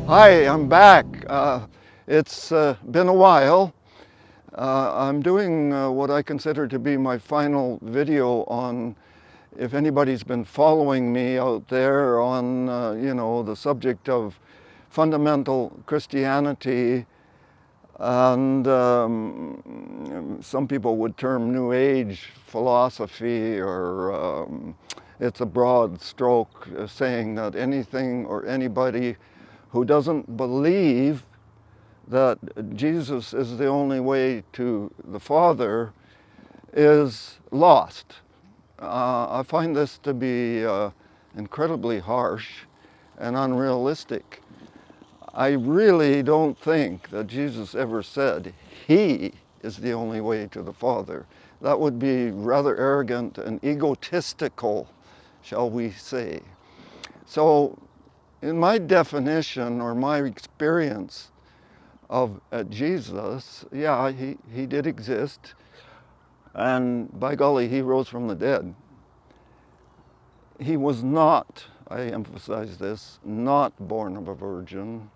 Hi, I'm back. It's been a while. I'm doing what I consider to be my final video on, if anybody's been following me out there on, the subject of fundamental Christianity, and some people would term New Age philosophy, or it's a broad stroke saying that anything or anybody who doesn't believe that Jesus is the only way to the Father is lost. I find this to be incredibly harsh and unrealistic. I really don't think that Jesus ever said he is the only way to the Father. That would be rather arrogant and egotistical, shall we say. So, in my definition or my experience of Jesus, yeah, he did exist, and by golly, he rose from the dead. He was not, I emphasize this, not born of a virgin.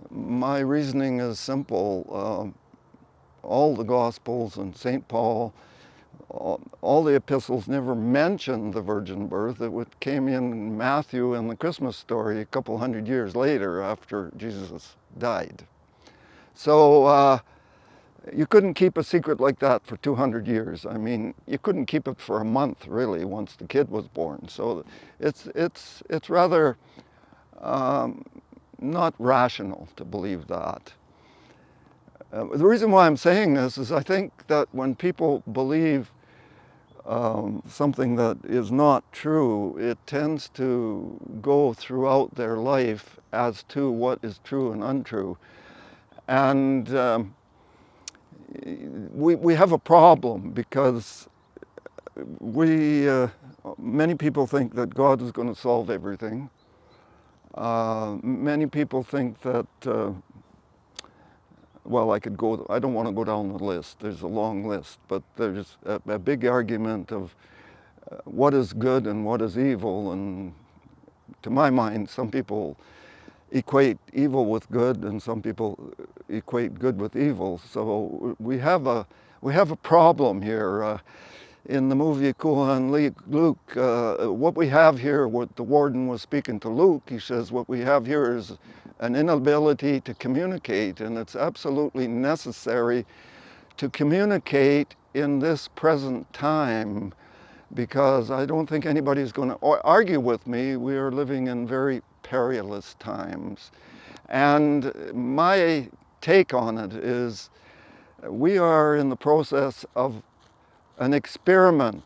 My reasoning is simple. All the Gospels and St. Paul, all the epistles never mentioned the virgin birth. It came in Matthew in the Christmas story a couple hundred years later after Jesus died. So you couldn't keep a secret like that for 200 years. I mean, you couldn't keep it for a month, really, once the kid was born. So it's rather not rational to believe that. The reason why I'm saying this is I think that when people believe something that is not true, it tends to go throughout their life as to what is true and untrue. And we have a problem because many people think that God is going to solve everything. Many people think that, I don't want to go down the list. There's a long list, but there's a big argument of what is good and what is evil. And to my mind, some people equate evil with good, and some people equate good with evil. So we have a problem here. In the movie Cool and Luke, what we have here, what the warden was speaking to Luke, he says, what we have here is an inability to communicate, and it's absolutely necessary to communicate in this present time, because I don't think anybody's going to argue with me. We are living in very perilous times. And my take on it is we are in the process of an experiment.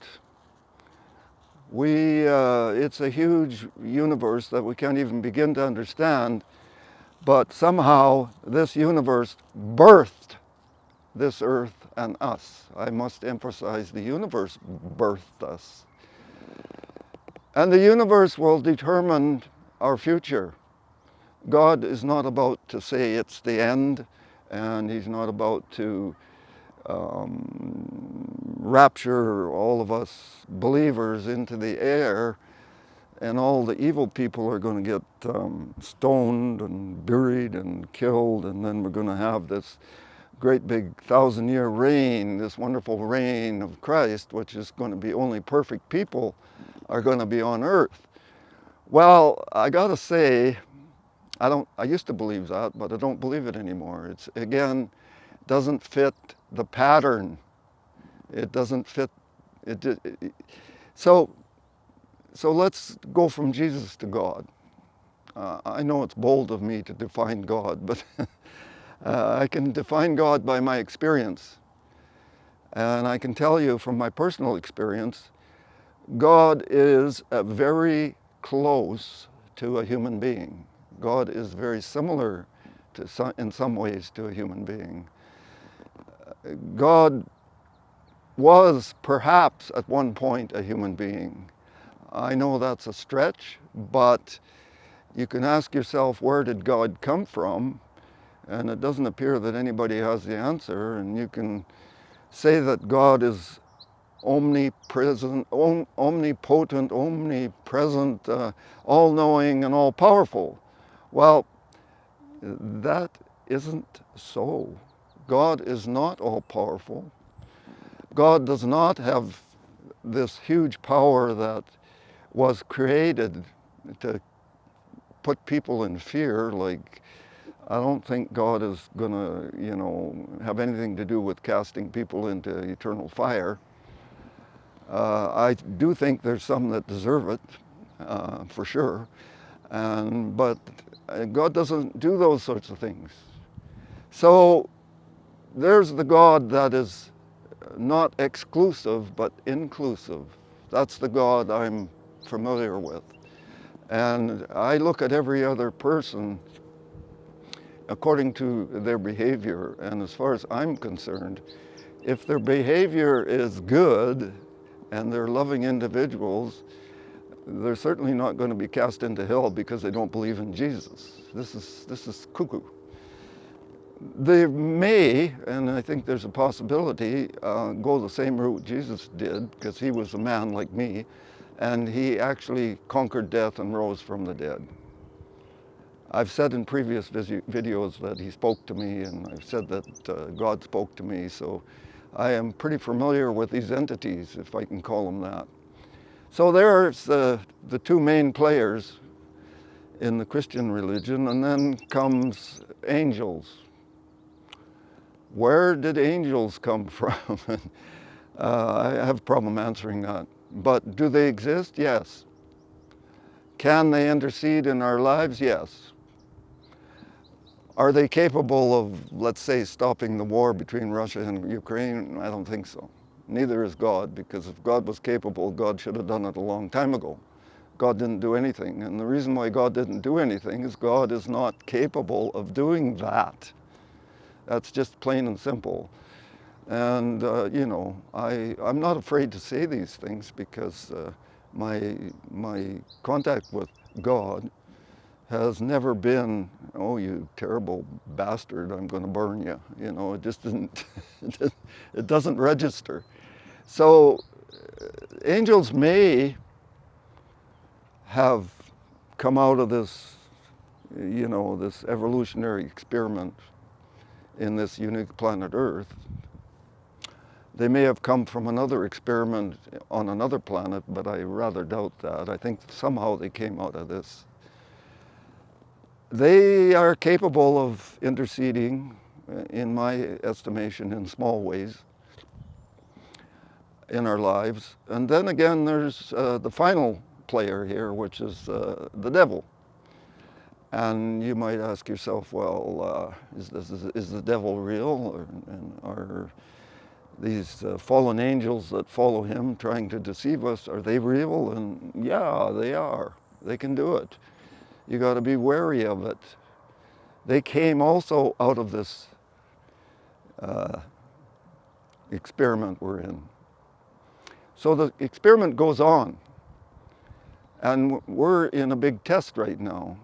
It's a huge universe that we can't even begin to understand, but somehow this universe birthed this earth and us. I must emphasize the universe birthed us. And the universe will determine our future. God is not about to say it's the end, and he's not about to rapture all of us believers into the air, and all the evil people are going to get stoned and buried and killed, and then we're going to have this great big 1,000-year reign, this wonderful reign of Christ, which is going to be only perfect people are going to be on earth. Well, I got to say, I used to believe that, but I don't believe it anymore. It's, again, doesn't fit the pattern. It doesn't fit. So let's go from Jesus to God. I know it's bold of me to define God, but I can define God by my experience. And I can tell you from my personal experience, God is very close to a human being. God is very similar in some ways to a human being. God was perhaps at one point a human being. I know that's a stretch, but you can ask yourself, where did God come from? And it doesn't appear that anybody has the answer. And you can say that God is omnipresent, omnipotent, omnipresent, all-knowing and all-powerful. Well, That isn't so. God is not all-powerful. God does not have this huge power that was created to put people in fear. Like, I don't think God is going to, have anything to do with casting people into eternal fire. I do think there's some that deserve it, for sure. But God doesn't do those sorts of things. So there's the God that is not exclusive, but inclusive. That's the God I'm familiar with. And I look at every other person according to their behavior. And as far as I'm concerned, if their behavior is good and they're loving individuals, they're certainly not going to be cast into hell because they don't believe in Jesus. This is cuckoo. They may, and I think there's a possibility, go the same route Jesus did, because he was a man like me, and he actually conquered death and rose from the dead. I've said in previous videos that he spoke to me, and I've said that God spoke to me, so I am pretty familiar with these entities, if I can call them that. So there's the two main players in the Christian religion, and then comes angels. Where did angels come from? I have a problem answering that. But do they exist? Yes. Can they intercede in our lives? Yes. Are they capable of, let's say, stopping the war between Russia and Ukraine? I don't think so. Neither is God, because if God was capable, God should have done it a long time ago. God didn't do anything. And the reason why God didn't do anything is God is not capable of doing that. That's just plain and simple. And, I'm not afraid to say these things because my contact with God has never been, oh, you terrible bastard, I'm going to burn you. It just didn't, it doesn't register. So angels may have come out of this, this evolutionary experiment in this unique planet Earth. They may have come from another experiment on another planet, but I rather doubt that. I think somehow they came out of this. They are capable of interceding, in my estimation, in small ways in our lives. And then again, there's the final player here, which is the devil. And you might ask yourself, well, is the devil real? And are these fallen angels that follow him trying to deceive us, are they real? And yeah, they are. They can do it. You got to be wary of it. They came also out of this experiment we're in. So the experiment goes on. And we're in a big test right now.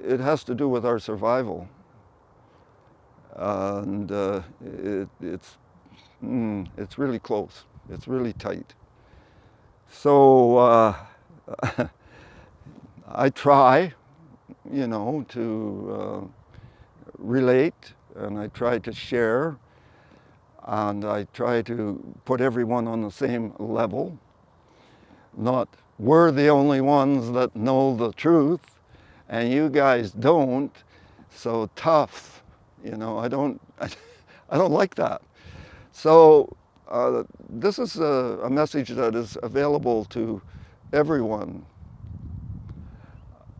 It has to do with our survival. And it's really close. It's really tight. So I try, to relate, and I try to share, and I try to put everyone on the same level. Not, we're the only ones that know the truth, and you guys don't, so tough. I don't like that. So this is a message that is available to everyone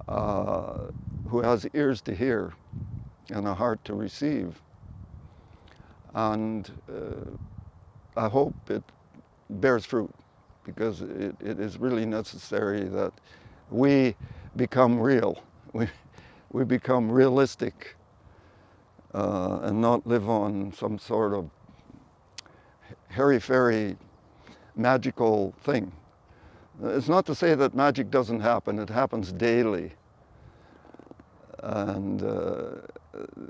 who has ears to hear and a heart to receive. And I hope it bears fruit, because it is really necessary that we become real. We become realistic and not live on some sort of hairy-fairy magical thing. It's not to say that magic doesn't happen. It happens daily. And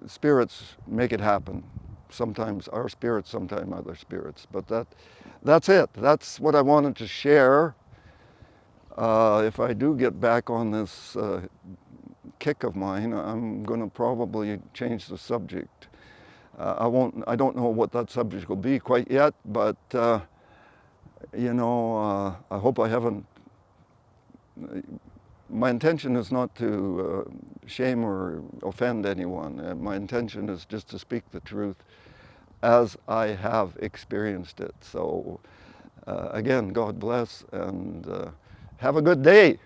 spirits make it happen. Sometimes our spirits, sometimes other spirits. But that's it. That's what I wanted to share. If I do get back on this kick of mine, I'm going to probably change the subject. I don't know what that subject will be quite yet, but you know, I hope I haven't. My intention is not to shame or offend anyone. My intention is just to speak the truth as I have experienced it. So again, God bless, and have a good day.